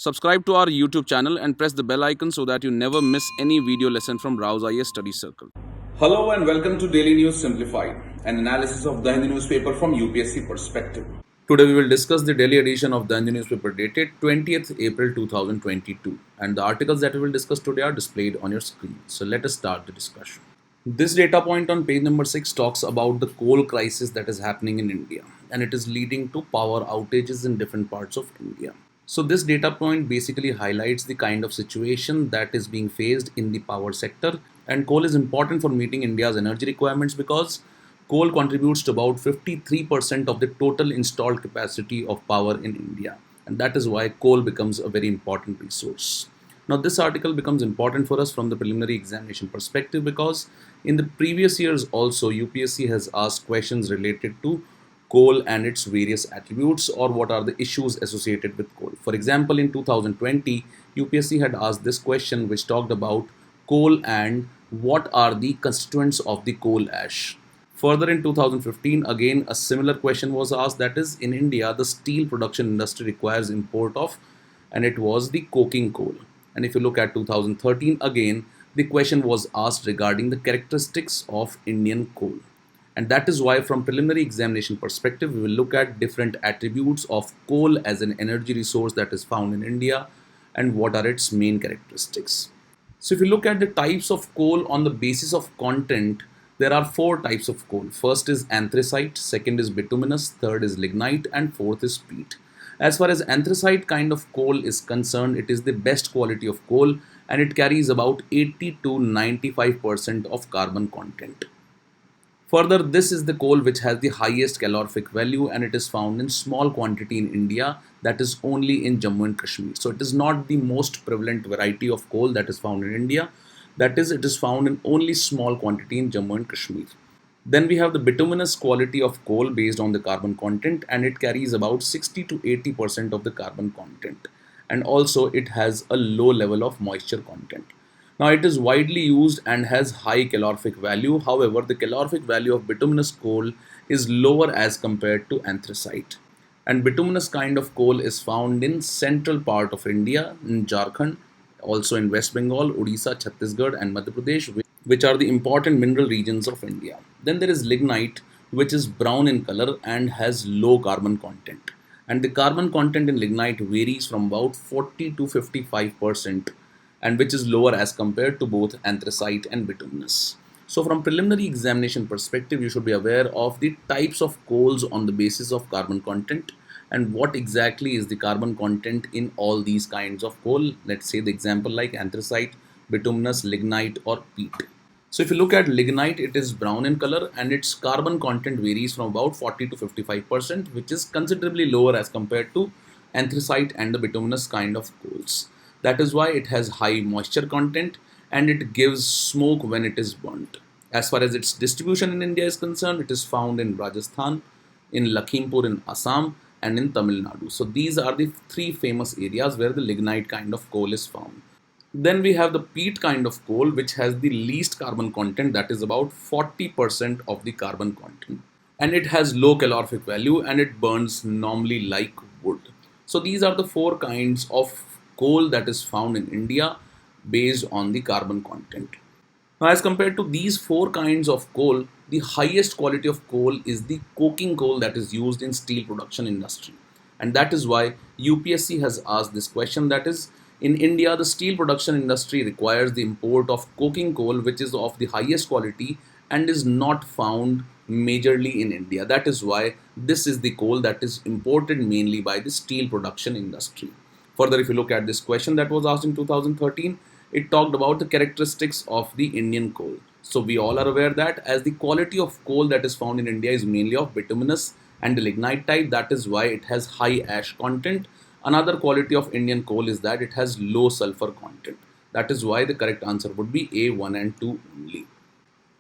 Subscribe to our YouTube channel and press the bell icon so that you never miss any video lesson from RAU'S IAS Study Circle. Hello and welcome to Daily News Simplified, an analysis of the Hindu newspaper from UPSC perspective. Today we will discuss the daily edition of the Hindu newspaper dated 20th April 2022, and the articles that we will discuss today are displayed on your screen. So let us start the discussion. This data point on page number 6 talks about the coal crisis that is happening in India, and it is leading to power outages in different parts of India. So this data point basically highlights the kind of situation that is being faced in the power sector, and coal is important for meeting India's energy requirements because coal contributes to about 53% of the total installed capacity of power in India, and that is why coal becomes a very important resource. Now this article becomes important for us from the preliminary examination perspective because in the previous years also UPSC has asked questions related to coal and its various attributes or what are the issues associated with coal. For example, in 2020, UPSC had asked this question which talked about coal and what are the constituents of the coal ash. Further in 2015, again a similar question was asked, that is, in India the steel production industry requires import of, and it was the coking coal. And if you look at 2013, again the question was asked regarding the characteristics of Indian coal. And that is why from preliminary examination perspective, we will look at different attributes of coal as an energy resource that is found in India and what are its main characteristics. So if you look at the types of coal on the basis of content, there are four types of coal. First is anthracite, second is bituminous, third is lignite, and fourth is peat. As far as anthracite kind of coal is concerned, it is the best quality of coal and it carries about 80 to 95% of carbon content. Further, this is the coal which has the highest calorific value and it is found in small quantity in India, that is only in Jammu and Kashmir. So it is not the most prevalent variety of coal that is found in India, that is, it is found in only small quantity in Jammu and Kashmir. Then we have the bituminous quality of coal based on the carbon content and it carries about 60 to 80% of the carbon content, and also it has a low level of moisture content. Now it is widely used and has high calorific value. However, the calorific value of bituminous coal is lower as compared to anthracite. And bituminous kind of coal is found in central part of India, in Jharkhand, also in West Bengal, Odisha, Chhattisgarh and Madhya Pradesh, which are the important mineral regions of India. Then there is lignite, which is brown in color and has low carbon content. And the carbon content in lignite varies from about 40 to 55%, and which is lower as compared to both anthracite and bituminous. So from preliminary examination perspective, you should be aware of the types of coals on the basis of carbon content and what exactly is the carbon content in all these kinds of coal. Let's say the example like anthracite, bituminous, lignite or peat. So if you look at lignite, it is brown in color and its carbon content varies from about 40 to 55%, which is considerably lower as compared to anthracite and the bituminous kind of coals. That is why it has high moisture content and it gives smoke when it is burnt. As far as its distribution in India is concerned, it is found in Rajasthan, in Lakhimpur in Assam and in Tamil Nadu. So these are the three famous areas where the lignite kind of coal is found. Then we have the peat kind of coal which has the least carbon content, that is about 40% of the carbon content. And it has low calorific value and it burns normally like wood. So these are the four kinds of coal that is found in India based on the carbon content. Now as compared to these four kinds of coal, the highest quality of coal is the coking coal that is used in steel production industry. And that is why UPSC has asked this question, that is, in India the steel production industry requires the import of coking coal which is of the highest quality and is not found majorly in India. That is why this is the coal that is imported mainly by the steel production industry. Further, if you look at this question that was asked in 2013, it talked about the characteristics of the Indian coal. So we all are aware that as the quality of coal that is found in India is mainly of bituminous and the lignite type, that is why it has high ash content. Another quality of Indian coal is that it has low sulfur content. That is why the correct answer would be A, 1 and 2 only.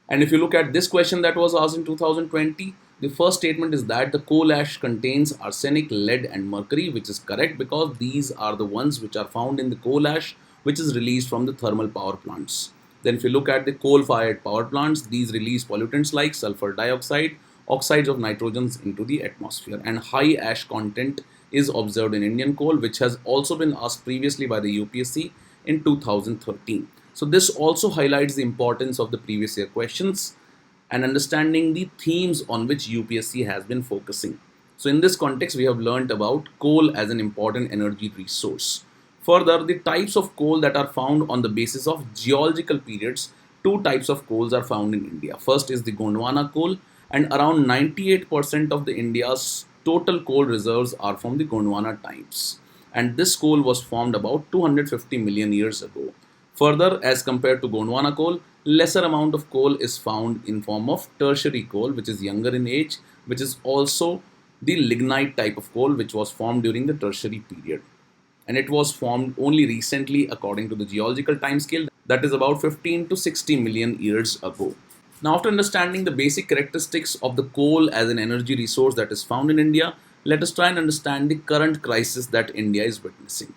And if you look at this question that was asked in 2020, the first statement is that the coal ash contains arsenic, lead and mercury, which is correct because these are the ones which are found in the coal ash which is released from the thermal power plants. Then if you look at the coal-fired power plants, these release pollutants like sulfur dioxide, oxides of nitrogen into the atmosphere, and high ash content is observed in Indian coal, which has also been asked previously by the UPSC in 2013. So this also highlights the importance of the previous year questions and understanding the themes on which UPSC has been focusing. So in this context, we have learnt about coal as an important energy resource. Further, the types of coal that are found on the basis of geological periods, two types of coals are found in India. First is the Gondwana coal, and around 98% of the India's total coal reserves are from the Gondwana types. And this coal was formed about 250 million years ago. Further, as compared to Gondwana coal, lesser amount of coal is found in form of tertiary coal, which is younger in age, which is also the lignite type of coal which was formed during the tertiary period. And it was formed only recently according to the geological timescale, that is about 15 to 60 million years ago. Now, after understanding the basic characteristics of the coal as an energy resource that is found in India, let us try and understand the current crisis that India is witnessing.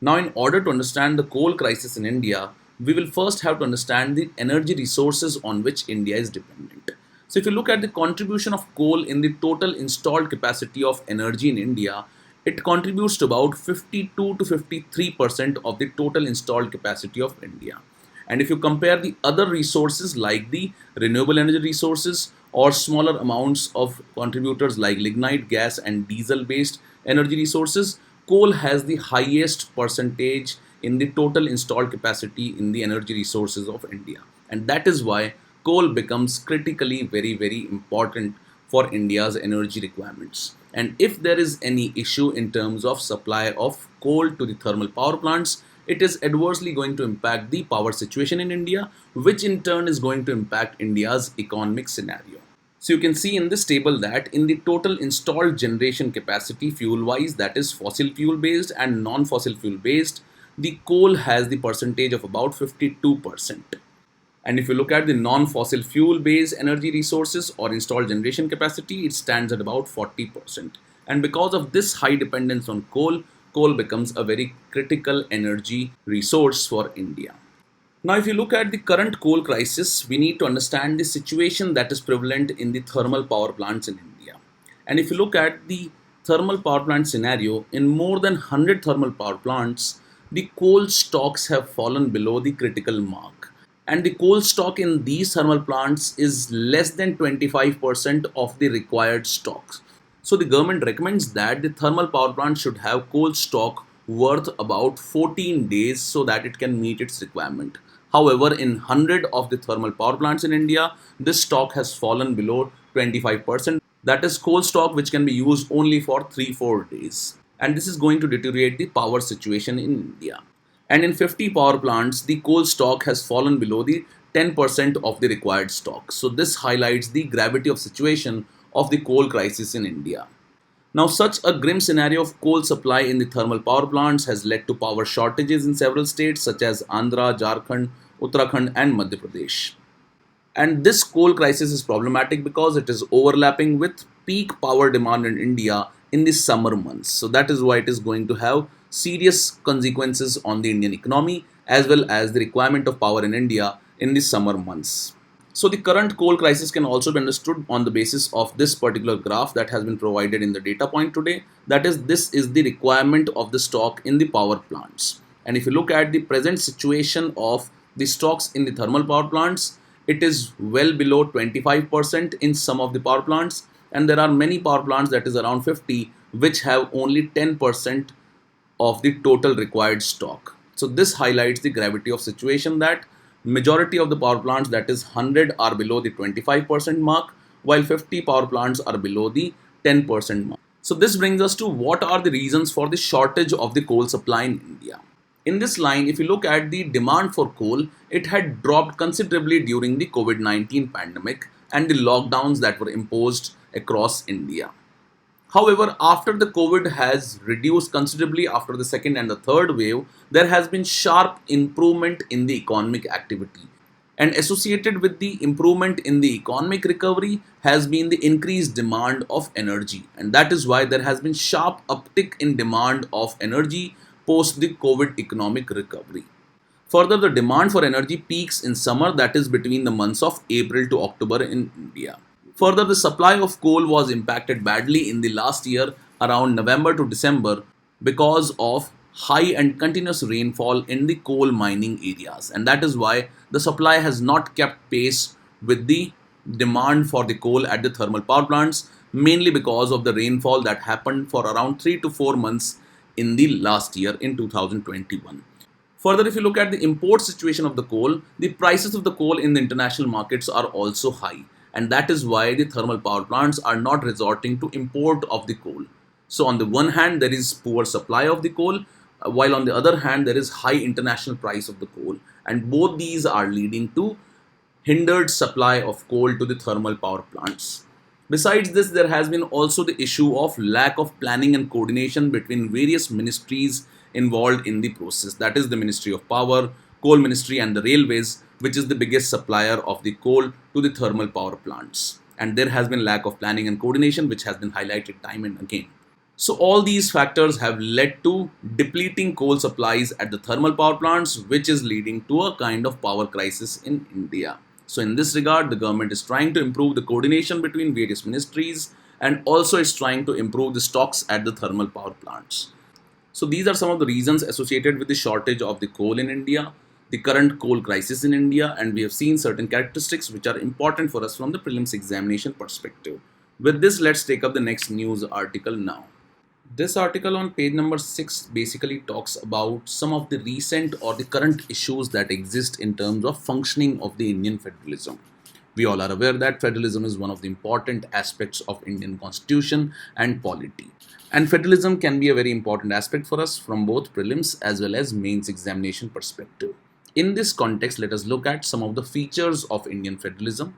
Now, in order to understand the coal crisis in India, we will first have to understand the energy resources on which India is dependent. So, if you look at the contribution of coal in the total installed capacity of energy in India, it contributes to about 52 to 53% of the total installed capacity of India. And if you compare the other resources like the renewable energy resources or smaller amounts of contributors like lignite, gas, and diesel based energy resources, coal has the highest percentage in the total installed capacity in the energy resources of India. And that is why coal becomes critically very important for India's energy requirements. And if there is any issue in terms of supply of coal to the thermal power plants, it is adversely going to impact the power situation in India, which in turn is going to impact India's economic scenario. So you can see in this table that in the total installed generation capacity fuel wise, that is fossil fuel based and non-fossil fuel based, the coal has the percentage of about 52%. And if you look at the non-fossil fuel based energy resources or installed generation capacity, it stands at about 40%. And because of this high dependence on coal, coal becomes a very critical energy resource for India. Now, if you look at the current coal crisis, we need to understand the situation that is prevalent in the thermal power plants in India. And if you look at the thermal power plant scenario, in more than 100 thermal power plants, the coal stocks have fallen below the critical mark. And the coal stock in these thermal plants is less than 25% of the required stocks. So the government recommends that the thermal power plant should have coal stock worth about 14 days so that it can meet its requirement. However, in 100 of the thermal power plants in India, this stock has fallen below 25%. That is coal stock which can be used only for 3-4 days. And this is going to deteriorate the power situation in India. And in 50 power plants, the coal stock has fallen below the 10% of the required stock. So this highlights the gravity of situation of the coal crisis in India. Now, such a grim scenario of coal supply in the thermal power plants has led to power shortages in several states such as Andhra, Jharkhand, Uttarakhand and Madhya Pradesh. And this coal crisis is problematic because it is overlapping with peak power demand in India in the summer months. So that is why it is going to have serious consequences on the Indian economy as well as the requirement of power in India in the summer months. So the current coal crisis can also be understood on the basis of this particular graph that has been provided in the data point today. That is, this is the requirement of the stock in the power plants. And if you look at the present situation of the stocks in the thermal power plants, it is well below 25% in some of the power plants. And there are many power plants, that is around 50, which have only 10% of the total required stock. So this highlights the gravity of situation that majority of the power plants, that is 100, are below the 25% mark, while 50 power plants are below the 10% mark. So this brings us to what are the reasons for the shortage of the coal supply in India. In this line, if you look at the demand for coal, it had dropped considerably during the COVID-19 pandemic and the lockdowns that were imposed across India. However, after the COVID has reduced considerably after the second and the third wave, there has been sharp improvement in the economic activity. And associated with the improvement in the economic recovery has been the increased demand of energy. And that is why there has been sharp uptick in demand of energy post the COVID economic recovery. Further, the demand for energy peaks in summer, that is between the months of April to October in India. Further, the supply of coal was impacted badly in the last year around November to December because of high and continuous rainfall in the coal mining areas, and that is why the supply has not kept pace with the demand for the coal at the thermal power plants, mainly because of the rainfall that happened for around 3 to 4 months in the last year in 2021. Further, if you look at the import situation of the coal, the prices of the coal in the international markets are also high, and that is why the thermal power plants are not resorting to import of the coal. So, on the one hand, there is poor supply of the coal, while on the other hand, there is high international price of the coal, and both these are leading to hindered supply of coal to the thermal power plants. Besides this, there has been also the issue of lack of planning and coordination between various ministries involved in the process. That is the Ministry of Power, Coal Ministry, and the Railways, which is the biggest supplier of the coal to the thermal power plants. And there has been lack of planning and coordination, which has been highlighted time and again. So all these factors have led to depleting coal supplies at the thermal power plants, which is leading to a kind of power crisis in India. So in this regard, the government is trying to improve the coordination between various ministries, and also is trying to improve the stocks at the thermal power plants. So these are some of the reasons associated with the shortage of the coal in India, the current coal crisis in India, and we have seen certain characteristics which are important for us from the prelims examination perspective. With this, let's take up the next news article now. This article on page number 6 basically talks about some of the recent or the current issues that exist in terms of functioning of the Indian federalism. We all are aware that federalism is one of the important aspects of Indian constitution and polity. And federalism can be a very important aspect for us from both prelims as well as mains examination perspective. In this context, let us look at some of the features of Indian federalism,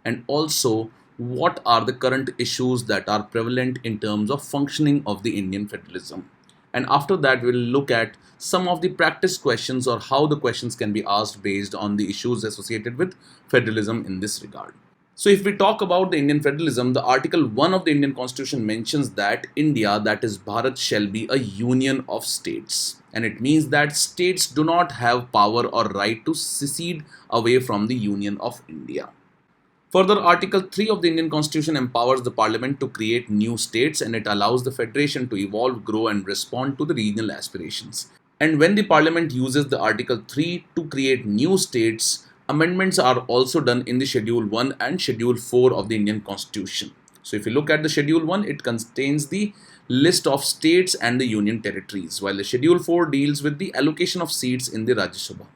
and also what are the current issues that are prevalent in terms of functioning of the Indian federalism. And after that, we'll look at some of the practice questions or how the questions can be asked based on the issues associated with federalism in this regard. So if we talk about the Indian federalism, the Article 1 of the Indian Constitution mentions that India, that is Bharat, shall be a union of states. And it means that states do not have power or right to secede away from the Union of India. Further, Article 3 of the Indian Constitution empowers the Parliament to create new states, and it allows the Federation to evolve, grow, and respond to the regional aspirations. And when the Parliament uses the Article 3 to create new states, amendments are also done in the Schedule 1 and Schedule 4 of the Indian Constitution. So if you look at the Schedule 1, it contains the list of states and the union territories, while the Schedule 4 deals with the allocation of seats in the Rajya Sabha.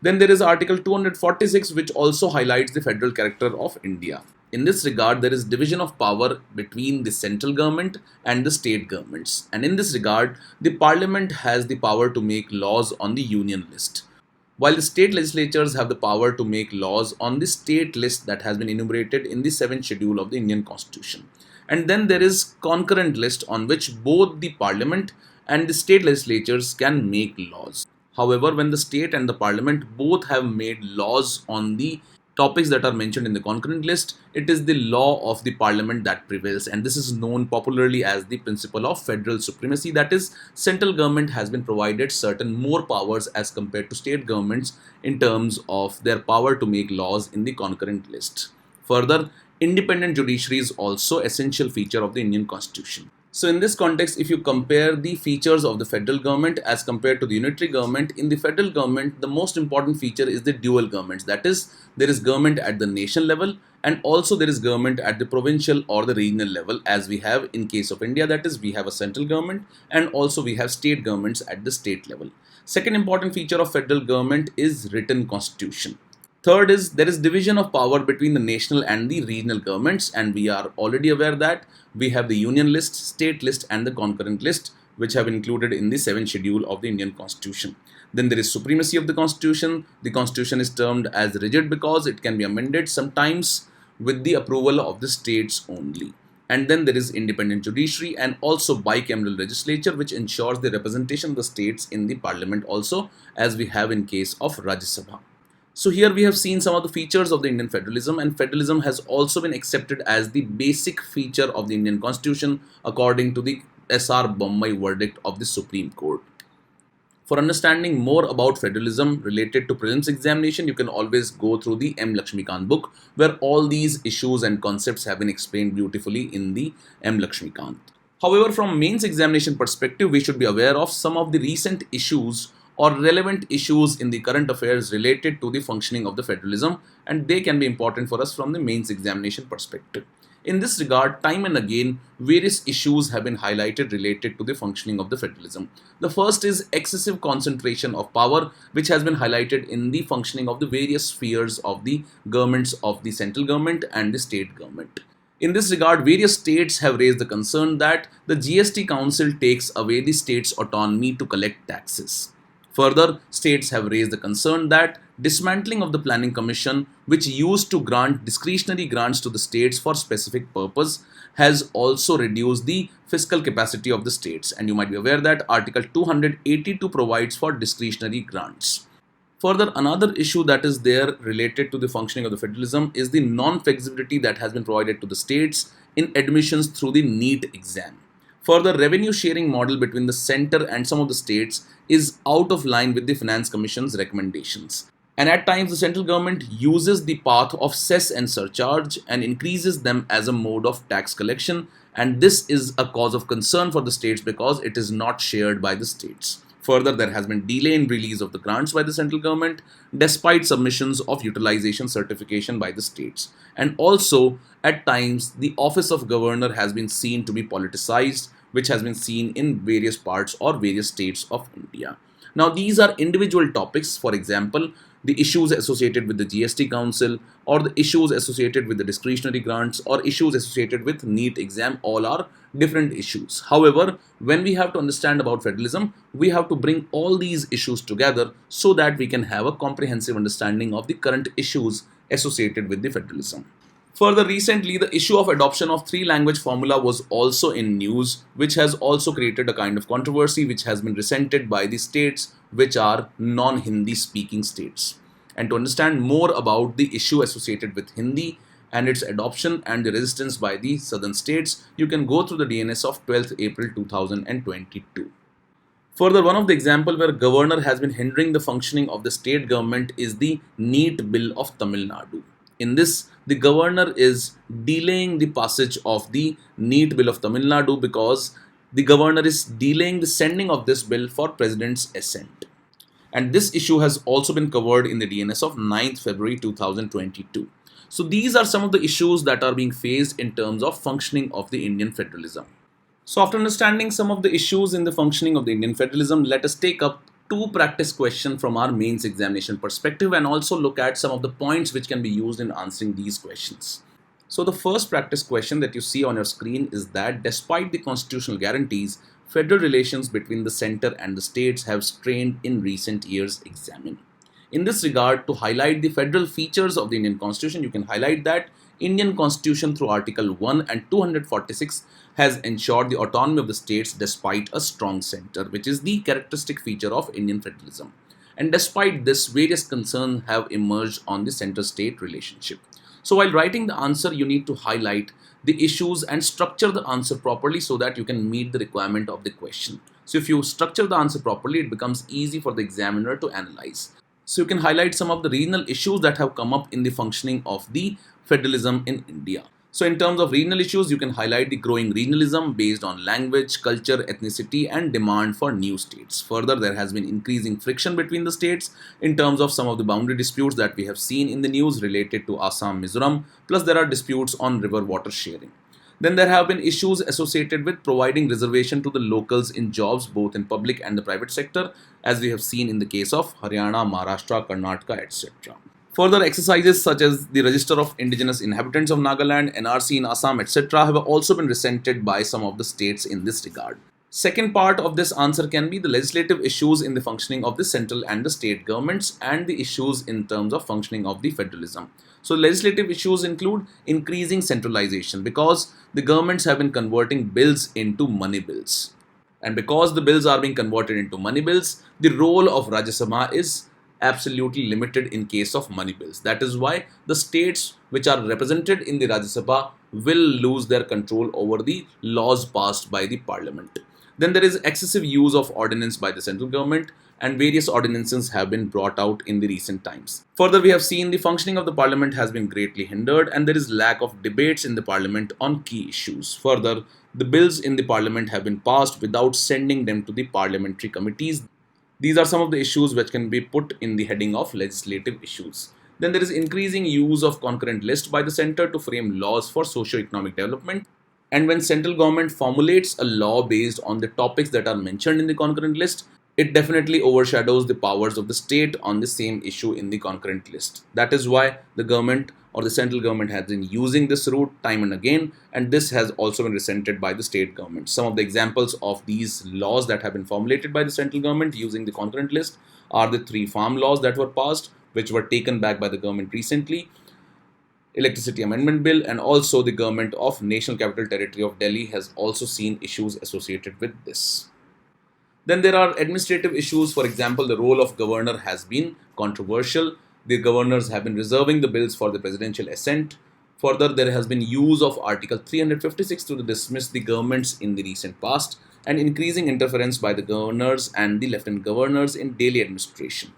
Then there is Article 246, which also highlights the federal character of India. In this regard, there is division of power between the central government and the state governments. And in this regard, the parliament has the power to make laws on the union list, while the state legislatures have the power to make laws on the state list that has been enumerated in the 7th schedule of the Indian Constitution. And then there is concurrent list on which both the parliament and the state legislatures can make laws. However, when the state and the parliament both have made laws on the topics that are mentioned in the concurrent list, it is the law of the parliament that prevails, and this is known popularly as the principle of federal supremacy. That is, central government has been provided certain more powers as compared to state governments in terms of their power to make laws in the concurrent list. Further, independent judiciary is also essential feature of the Indian Constitution. So in this context, if you compare the features of the federal government as compared to the unitary government, in the federal government, the most important feature is the dual governments. That is, there is government at the nation level, and also there is government at the provincial or the regional level, as we have in case of India. That is, we have a central government, and also we have state governments at the state level. Second important feature of federal government is written constitution. Third is there is division of power between the national and the regional governments, and we are already aware that we have the union list, state list, and the concurrent list, which have included in the 7th schedule of the Indian Constitution. Then there is supremacy of the Constitution. The Constitution is termed as rigid because it can be amended sometimes with the approval of the states only. And then there is independent judiciary and also bicameral legislature, which ensures the representation of the states in the parliament also, as we have in case of Rajya Sabha. So here we have seen some of the features of the Indian federalism, and federalism has also been accepted as the basic feature of the Indian Constitution according to the S.R. Bommai verdict of the Supreme Court. For understanding more about federalism related to prelims examination, you can always go through the M. Lakshmikant book, where all these issues and concepts have been explained beautifully in the M. Lakshmikant. However, from mains examination perspective, we should be aware of some of the recent issues or relevant issues in the current affairs related to the functioning of the federalism, and they can be important for us from the mains examination perspective. In this regard, time and again, various issues have been highlighted related to the functioning of the federalism. The first is excessive concentration of power, which has been highlighted in the functioning of the various spheres of the governments of the central government and the state government. In this regard, various states have raised the concern that the GST Council takes away the state's autonomy to collect taxes. Further, states have raised the concern that dismantling of the Planning Commission, which used to grant discretionary grants to the states for specific purpose, has also reduced the fiscal capacity of the states. And you might be aware that Article 282 provides for discretionary grants. Further, another issue that is there related to the functioning of the federalism is the non-flexibility that has been provided to the states in admissions through the NEET exam. Further, revenue sharing model between the center and some of the states is out of line with the Finance Commission's recommendations. And at times, the central government uses the path of cess and surcharge and increases them as a mode of tax collection. And this is a cause of concern for the states because it is not shared by the states. Further, there has been delay in release of the grants by the central government despite submissions of utilization certification by the states. And also, at times, the office of governor has been seen to be politicized, which has been seen in various parts or various states of India. Now, these are individual topics. For example, the issues associated with the GST Council or the issues associated with the discretionary grants or issues associated with NEET exam, all are different issues. However, when we have to understand about federalism, we have to bring all these issues together so that we can have a comprehensive understanding of the current issues associated with the federalism. Further, recently, the issue of adoption of three-language formula was also in news, which has also created a kind of controversy which has been resented by the states which are non-Hindi speaking states. And to understand more about the issue associated with Hindi and its adoption and the resistance by the southern states, you can go through the DNS of 12th April 2022. Further, one of the examples where governor has been hindering the functioning of the state government is the NEET bill of Tamil Nadu. In this, the governor is delaying the passage of the NEET bill of Tamil Nadu because the governor is delaying the sending of this bill for president's assent. And this issue has also been covered in the DNS of 9th February 2022. So these are some of the issues that are being faced in terms of functioning of the Indian federalism. So after understanding some of the issues in the functioning of the Indian federalism, let us take up two practice questions from our mains examination perspective and also look at some of the points which can be used in answering these questions. So the first practice question that you see on your screen is that despite the constitutional guarantees, federal relations between the center and the states have strained in recent years. Examine. In this regard, to highlight the federal features of the Indian Constitution, you can highlight that Indian Constitution through Article 1 and 246 has ensured the autonomy of the states despite a strong center, which is the characteristic feature of Indian federalism. And despite this, various concerns have emerged on the center-state relationship. So while writing the answer, you need to highlight the issues and structure the answer properly so that you can meet the requirement of the question. So if you structure the answer properly, it becomes easy for the examiner to analyze. So you can highlight some of the regional issues that have come up in the functioning of the federalism in India. So in terms of regional issues, you can highlight the growing regionalism based on language, culture, ethnicity, and demand for new states. Further, there has been increasing friction between the states in terms of some of the boundary disputes that we have seen in the news related to Assam, Mizoram, plus there are disputes on river water sharing. Then there have been issues associated with providing reservation to the locals in jobs both in public and the private sector, as we have seen in the case of Haryana, Maharashtra, Karnataka, etc. Further, exercises such as the Register of Indigenous Inhabitants of Nagaland, NRC in Assam, etc. have also been resented by some of the states in this regard. Second part of this answer can be the legislative issues in the functioning of the central and the state governments and the issues in terms of functioning of the federalism. So legislative issues include increasing centralization because the governments have been converting bills into money bills. And because the bills are being converted into money bills, the role of Rajya Sabha is absolutely limited in case of money bills. That is why the states which are represented in the Rajya Sabha will lose their control over the laws passed by the parliament. Then there is excessive use of ordinance by the central government, and various ordinances have been brought out in the recent times. Further, we have seen the functioning of the parliament has been greatly hindered and there is lack of debates in the parliament on key issues. Further, the bills in the parliament have been passed without sending them to the parliamentary committees. These are some of the issues which can be put in the heading of legislative issues. Then there is increasing use of concurrent list by the center to frame laws for socio-economic development. And when central government formulates a law based on the topics that are mentioned in the concurrent list, it definitely overshadows the powers of the state on the same issue in the concurrent list. That is why the government or the central government has been using this route time and again, and this has also been resented by the state government. Some of the examples of these laws that have been formulated by the central government using the concurrent list are the 3 farm laws that were passed, which were taken back by the government recently, Electricity Amendment Bill, and also the government of National Capital Territory of Delhi has also seen issues associated with this. Then there are administrative issues. For example, the role of governor has been controversial. The governors have been reserving the bills for the presidential assent. Further, there has been use of Article 356 to dismiss the governments in the recent past and increasing interference by the governors and the lieutenant governors in daily administration.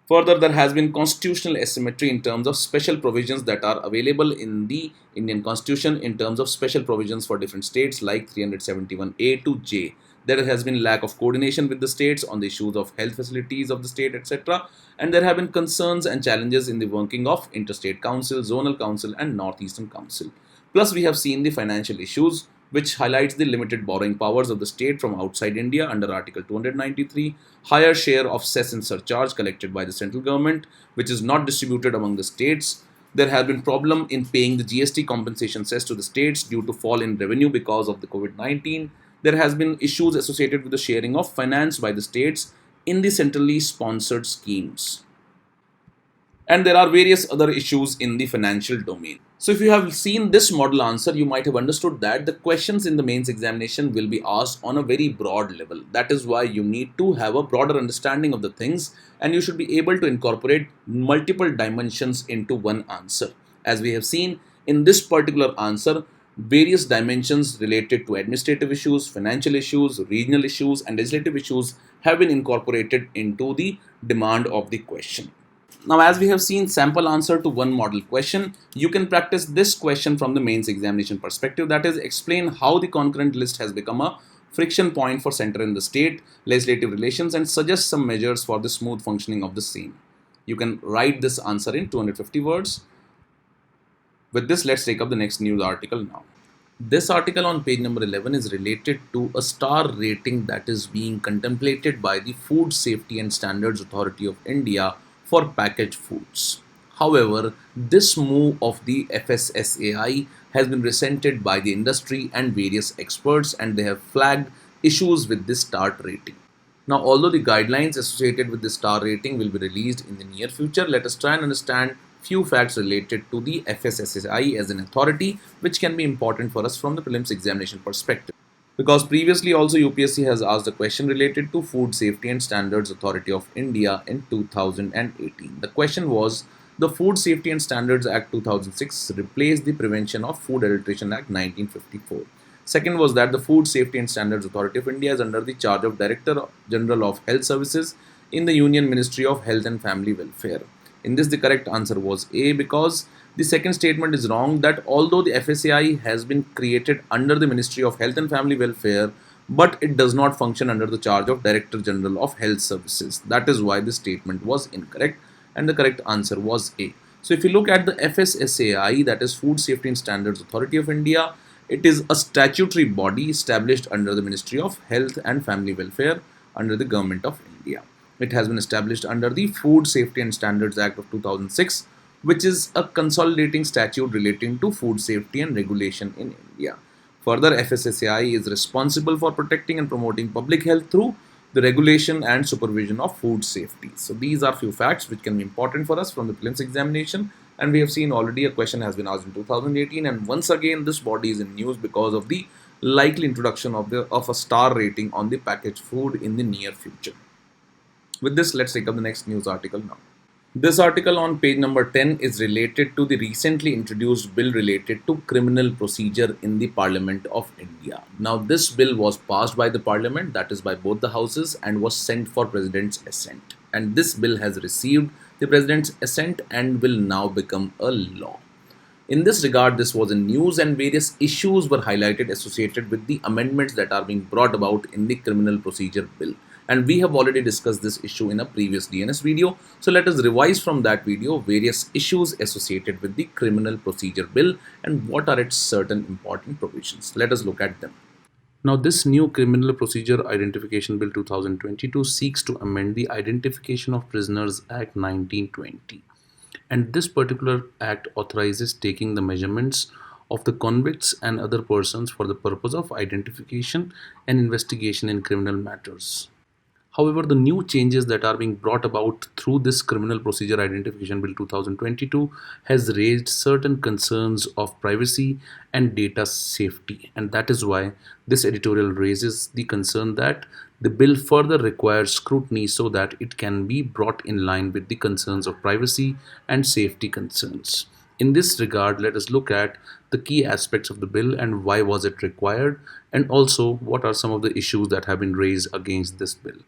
Further, there has been constitutional asymmetry in terms of special provisions that are available in the Indian Constitution in terms of special provisions for different states like 371A to J. There has been lack of coordination with the states on the issues of health facilities of the state, etc. And there have been concerns and challenges in the working of Interstate Council, Zonal Council, and Northeastern Council. Plus, we have seen the financial issues, which highlights the limited borrowing powers of the state from outside India under Article 293, higher share of cess and surcharge collected by the central government, which is not distributed among the states. There have been problem in paying the GST compensation cess to the states due to fall in revenue because of the COVID-19. There has been issues associated with the sharing of finance by the states in the centrally sponsored schemes. And there are various other issues in the financial domain. So if you have seen this model answer, you might have understood that the questions in the mains examination will be asked on a very broad level. That is why you need to have a broader understanding of the things and you should be able to incorporate multiple dimensions into one answer. As we have seen in this particular answer, various dimensions related to administrative issues, financial issues, regional issues, and legislative issues have been incorporated into the demand of the question. Now, as we have seen sample answer to one model question, you can practice this question from the mains examination perspective, that is, explain how the concurrent list has become a friction point for center and the state legislative relations and suggest some measures for the smooth functioning of the same. You can write this answer in 250 words. With this, let's take up the next news article now. This article on page number 11 is related to a star rating that is being contemplated by the Food Safety and Standards Authority of India for packaged foods. However, this move of the FSSAI has been resented by the industry and various experts, and they have flagged issues with this star rating. Now, although the guidelines associated with the star rating will be released in the near future, let us try and understand few facts related to the FSSAI as an authority, which can be important for us from the prelims examination perspective. Because previously also UPSC has asked a question related to Food Safety and Standards Authority of India in 2018. The question was, the Food Safety and Standards Act 2006 replaced the Prevention of Food Adulteration Act 1954. Second was that the Food Safety and Standards Authority of India is under the charge of Director General of Health Services in the Union Ministry of Health and Family Welfare. In this, the correct answer was A, because the second statement is wrong, that although the FSAI has been created under the Ministry of Health and Family Welfare, but it does not function under the charge of Director General of Health Services. That is why the statement was incorrect, and the correct answer was A. So if you look at the FSSAI, that is Food Safety and Standards Authority of India, it is a statutory body established under the Ministry of Health and Family Welfare under the Government of India. It has been established under the Food Safety and Standards Act of 2006, which is a consolidating statute relating to food safety and regulation in India. Further, FSSAI is responsible for protecting and promoting public health through the regulation and supervision of food safety. So these are few facts which can be important for us from the prelims examination, and we have seen already a question has been asked in 2018, and once again this body is in news because of the likely introduction of a star rating on the packaged food in the near future. With this, let's take up the next news article now. This article on page number 10 is related to the recently introduced bill related to criminal procedure in the Parliament of India. Now, this bill was passed by the Parliament, that is by both the houses, and was sent for President's assent. And this bill has received the President's assent and will now become a law. In this regard, this was in news and various issues were highlighted associated with the amendments that are being brought about in the criminal procedure bill. And we have already discussed this issue in a previous DNS video. So let us revise from that video various issues associated with the criminal procedure bill and what are its certain important provisions. Let us look at them. Now, this new Criminal Procedure Identification Bill 2022 seeks to amend the Identification of Prisoners Act 1920. And this particular act authorizes taking the measurements of the convicts and other persons for the purpose of identification and investigation in criminal matters. However, the new changes that are being brought about through this Criminal Procedure Identification Bill 2022 has raised certain concerns of privacy and data safety, and that is why this editorial raises the concern that the bill further requires scrutiny so that it can be brought in line with the concerns of privacy and safety concerns. In this regard, let us look at the key aspects of the bill and why was it required, and also what are some of the issues that have been raised against this bill.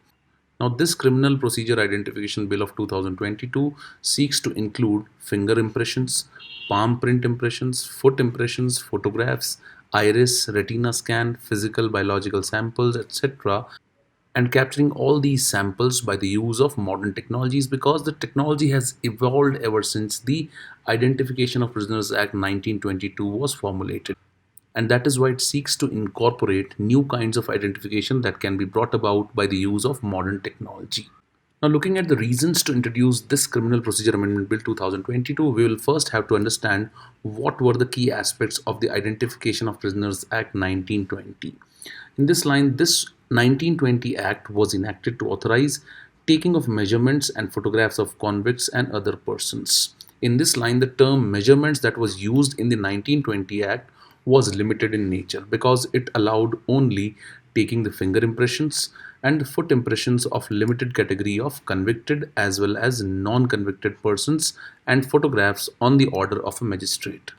Now, this Criminal Procedure Identification Bill of 2022 seeks to include finger impressions, palm print impressions, foot impressions, photographs, iris, retina scan, physical biological samples, etc., and capturing all these samples by the use of modern technologies, because the technology has evolved ever since the Identification of Prisoners Act 1922 was formulated. And that is why it seeks to incorporate new kinds of identification that can be brought about by the use of modern technology. Now, looking at the reasons to introduce this Criminal Procedure Amendment Bill 2022, we will first have to understand what were the key aspects of the Identification of Prisoners Act 1920. In this line, this 1920 Act was enacted to authorize taking of measurements and photographs of convicts and other persons. In this line, the term measurements that was used in the 1920 Act was limited in nature because it allowed only taking the finger impressions and foot impressions of limited category of convicted as well as non-convicted persons and photographs on the order of a magistrate.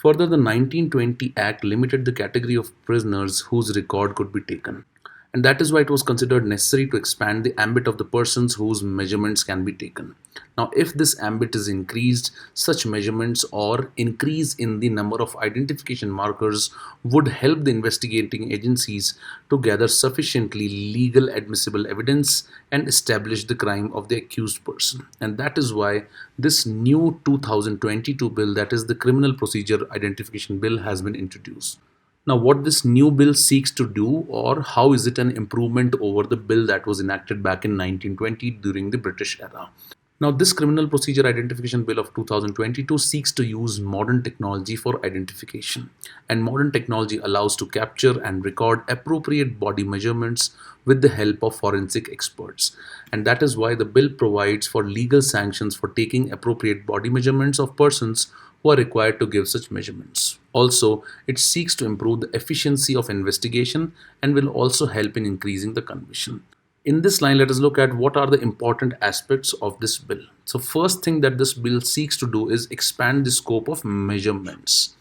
Further, the 1920 Act limited the category of prisoners whose record could be taken. And that is why it was considered necessary to expand the ambit of the persons whose measurements can be taken. Now, if this ambit is increased, such measurements or increase in the number of identification markers would help the investigating agencies to gather sufficiently legal admissible evidence and establish the crime of the accused person. And that is why this new 2022 bill, that is the Criminal Procedure Identification Bill, has been introduced. Now, what this new bill seeks to do, or how is it an improvement over the bill that was enacted back in 1920 during the British era? Now, this Criminal Procedure Identification Bill of 2022 seeks to use modern technology for identification. And modern technology allows to capture and record appropriate body measurements with the help of forensic experts. And that is why the bill provides for legal sanctions for taking appropriate body measurements of persons who are required to give such measurements. Also, it seeks to improve the efficiency of investigation and will also help in increasing the conviction. In this line, let us look at what are the important aspects of this bill. So, first thing that this bill seeks to do is expand the scope of measurements.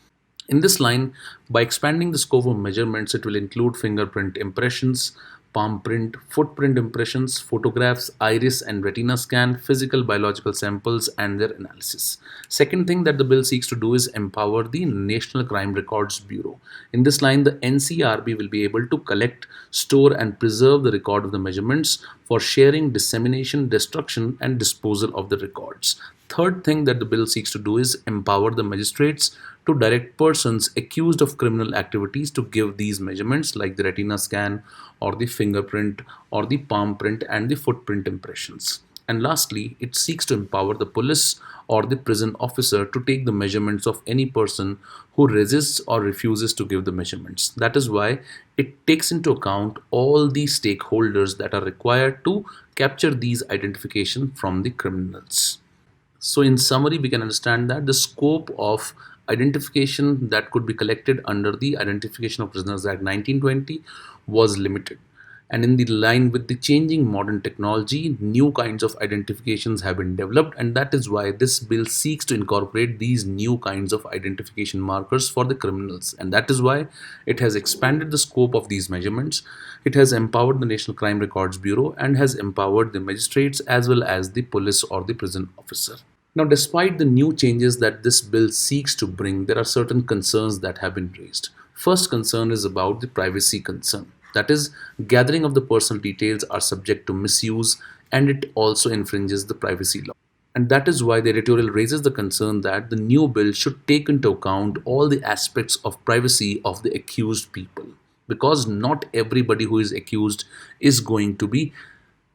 In this line, by expanding the scope of measurements, it will include fingerprint impressions, palm print, footprint impressions, photographs, iris and retina scan, physical biological samples and their analysis. Second thing that the bill seeks to do is empower the National Crime Records Bureau. In this line, the NCRB will be able to collect, store and preserve the record of the measurements for sharing, dissemination, destruction and disposal of the records. Third thing that the bill seeks to do is empower the magistrates to direct persons accused of criminal activities to give these measurements like the retina scan or the fingerprint or the palm print and the footprint impressions. And lastly, it seeks to empower the police or the prison officer to take the measurements of any person who resists or refuses to give the measurements. That is why it takes into account all the stakeholders that are required to capture these identification from the criminals. So in summary, we can understand that the scope of identification that could be collected under the Identification of Prisoners Act 1920 was limited. And in the line with the changing modern technology, new kinds of identifications have been developed, and that is why this bill seeks to incorporate these new kinds of identification markers for the criminals. And that is why it has expanded the scope of these measurements. It has empowered the National Crime Records Bureau and has empowered the magistrates as well as the police or the prison officer. Now, despite the new changes that this bill seeks to bring, there are certain concerns that have been raised. First concern is about the privacy concern. That is, gathering of the personal details are subject to misuse and it also infringes the privacy law. And that is why the editorial raises the concern that the new bill should take into account all the aspects of privacy of the accused people. Because not everybody who is accused is going to be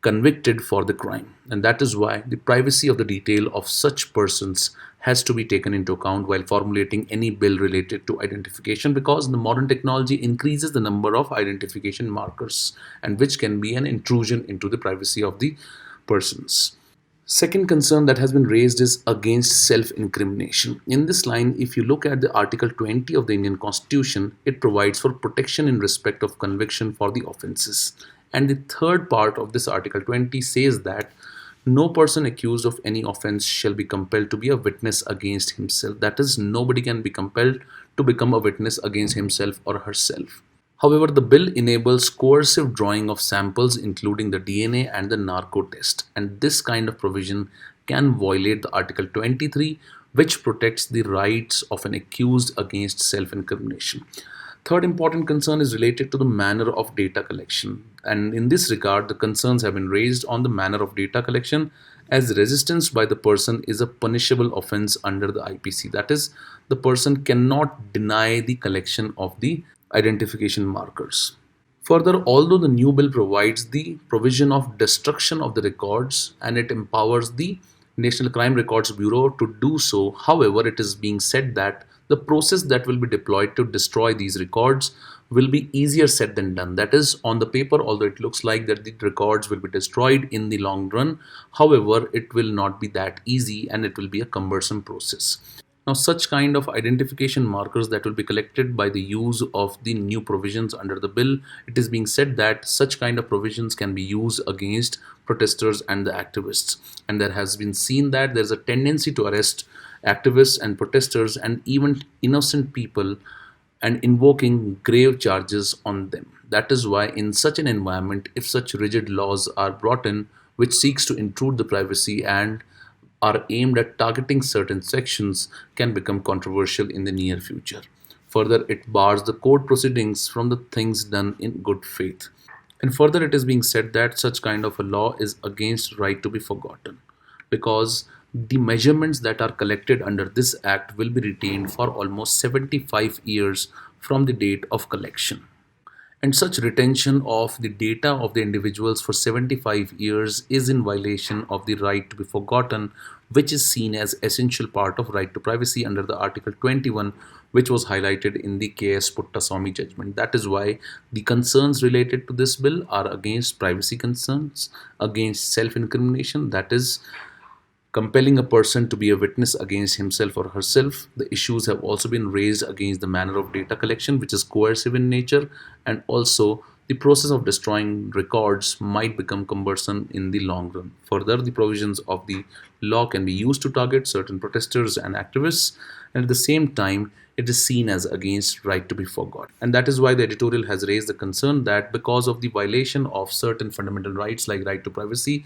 convicted for the crime, and that is why the privacy of the detail of such persons has to be taken into account while formulating any bill related to identification, because the modern technology increases the number of identification markers and which can be an intrusion into the privacy of the persons. Second concern that has been raised is against self-incrimination. In this line, if you look at the Article 20 of the Indian Constitution, it provides for protection in respect of conviction for the offences. And the third part of this Article 20 says that no person accused of any offence shall be compelled to be a witness against himself. That is, nobody can be compelled to become a witness against himself or herself. However, the bill enables coercive drawing of samples including the DNA and the narco test, and this kind of provision can violate the Article 23, which protects the rights of an accused against self-incrimination. Third important concern is related to the manner of data collection, and in this regard the concerns have been raised on the manner of data collection, as resistance by the person is a punishable offence under the IPC. That is, the person cannot deny the collection of the identification markers. Further, although the new bill provides the provision of destruction of the records and it empowers the National Crime Records Bureau to do so, however, it is being said that the process that will be deployed to destroy these records will be easier said than done. That is, on the paper, although it looks like that the records will be destroyed in the long run, however, it will not be that easy and it will be a cumbersome process. Now, such kind of identification markers that will be collected by the use of the new provisions under the bill, it is being said that such kind of provisions can be used against protesters and the activists. And there has been seen that there is a tendency to arrest activists and protesters and even innocent people and invoking grave charges on them. That is why in such an environment, if such rigid laws are brought in which seeks to intrude the privacy and are aimed at targeting certain sections, can become controversial in the near future. Further, it bars the court proceedings from the things done in good faith. And further, it is being said that such kind of a law is against right to be forgotten, because the measurements that are collected under this act will be retained for almost 75 years from the date of collection. And such retention of the data of the individuals for 75 years is in violation of the right to be forgotten, which is seen as essential part of right to privacy under the Article 21, which was highlighted in the K.S. Puttaswamy judgment. That is why the concerns related to this bill are against privacy concerns, against self-incrimination, that is, compelling a person to be a witness against himself or herself. The issues have also been raised against the manner of data collection, which is coercive in nature, and also the process of destroying records might become cumbersome in the long run. Further, the provisions of the law can be used to target certain protesters and activists, and at the same time, it is seen as against right to be forgot. And that is why the editorial has raised the concern that because of the violation of certain fundamental rights like right to privacy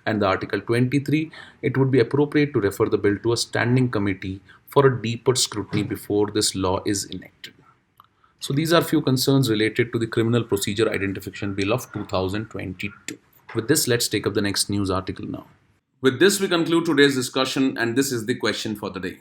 and the Article 23, it would be appropriate to refer the bill to a standing committee for a deeper scrutiny before this law is enacted. So these are few concerns related to the Criminal Procedure Identification Bill of 2022. With this, let's take up the next news article now. With this, we conclude today's discussion, and this is the question for the day.